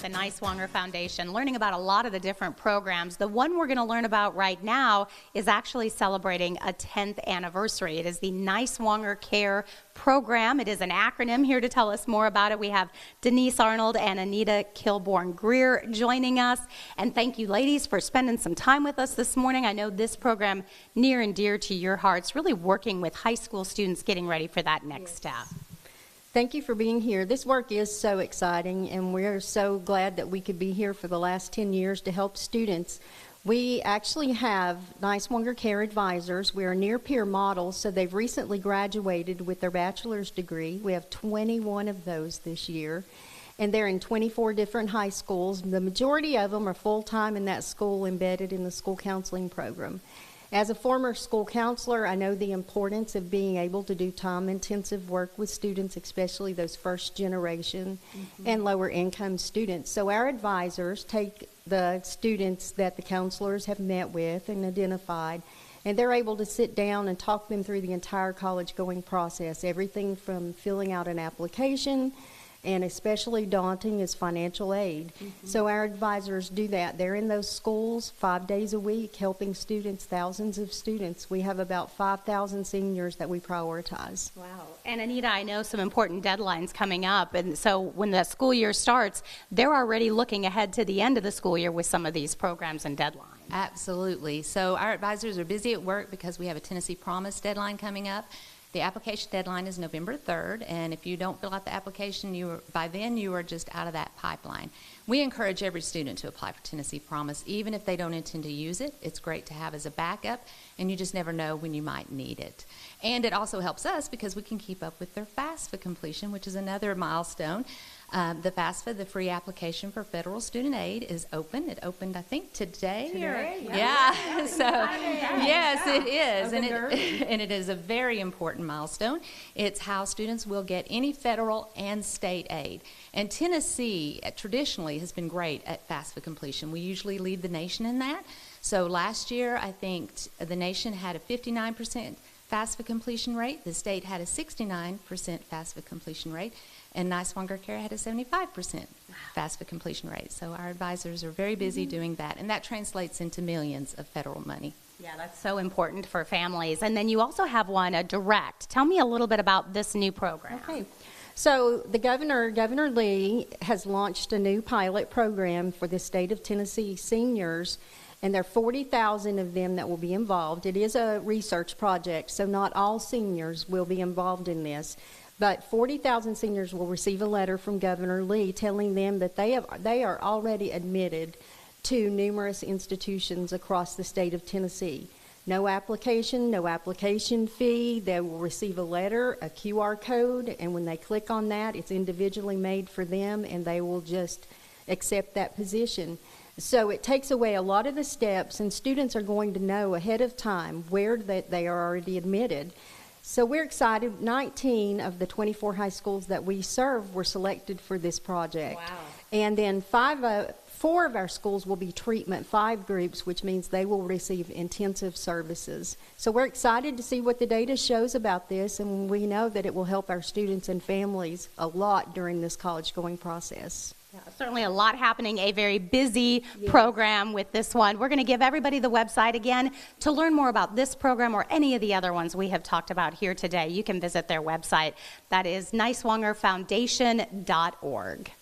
with the Niswonger Foundation, learning about a lot of the different programs. The one we're going to learn about right now is actually celebrating a 10th anniversary. It is the NiswongerCARE program. It is an acronym. Here to tell us more about it, we have Denise Arnold and Anita Kilbourne-Greer joining us. And thank you, ladies, for spending some time with us this morning. I know this program near and dear to your hearts, really working with high school students getting ready for that next step. Thank you for being here. This work is so exciting, and we're so glad that we could be here for the last 10 years to help students. We actually have NiswongerCARE advisors. We're near peer models, so they've recently graduated with their bachelor's degree. We have 21 of those this year, and they're in 24 different high schools. The majority of them are full-time in that school, embedded in the school counseling program. As a former school counselor, I know the importance of being able to do time-intensive work with students, especially those first generation and lower income students. So our advisors take the students that the counselors have met with and identified, and they're able to sit down and talk them through the entire college going process, everything from filling out an application, and especially daunting is financial aid. So our advisors do that. They're in those schools 5 days a week helping students, thousands of students. We have about 5,000 seniors that we prioritize. Wow. And Anita, I know some important deadlines coming up, and so when the school year starts, they're already looking ahead to the end of the school year with some of these programs and deadlines. Absolutely. So our advisors are busy at work because we have a Tennessee Promise deadline coming up. The application deadline is November 3rd, and if you don't fill out the application, by then you are just out of that pipeline. We encourage every student to apply for Tennessee Promise, even if they don't intend to use it. It's great to have as a backup, and you just never know when you might need it. And it also helps us because we can keep up with their FAFSA completion, which is another milestone. The FAFSA, the free application for federal student aid, is open. It opened, I think, today. Yeah. So, yes, it is. And it is a very important milestone. It's how students will get any federal and state aid. And Tennessee traditionally has been great at FAFSA completion. We usually lead the nation in that. So last year, I think the nation had a 59% FAFSA completion rate. The state had a 69% FAFSA completion rate. And NiswongerCARE had a 75% FAFSA completion rate. So our advisors are very busy doing that, and that translates into millions of federal money. Yeah, that's so important for families. And then you also have one, a direct. Tell me a little bit about this new program. Okay. So the Governor Lee has launched a new pilot program for the state of Tennessee seniors, and there are 40,000 of them that will be involved. It is a research project, so not all seniors will be involved in this. But 40,000 seniors will receive a letter from Governor Lee telling them that they are already admitted to numerous institutions across the state of Tennessee. No application fee. They will receive a letter, a QR code, and when they click on that, it's individually made for them, and they will just accept that position. So it takes away a lot of the steps, and students are going to know ahead of time where that they are already admitted. So we're excited. 19 of the 24 high schools that we serve were selected for this project. Wow. And then 4 of our schools will be treatment 5 groups, which means they will receive intensive services. So we're excited to see what the data shows about this, and we know that it will help our students and families a lot during this college-going process. Yeah, certainly a lot happening, a very busy program with this one. We're going to give everybody the website again. To learn more about this program or any of the other ones we have talked about here today, you can visit their website. That is niswongerfoundation.org.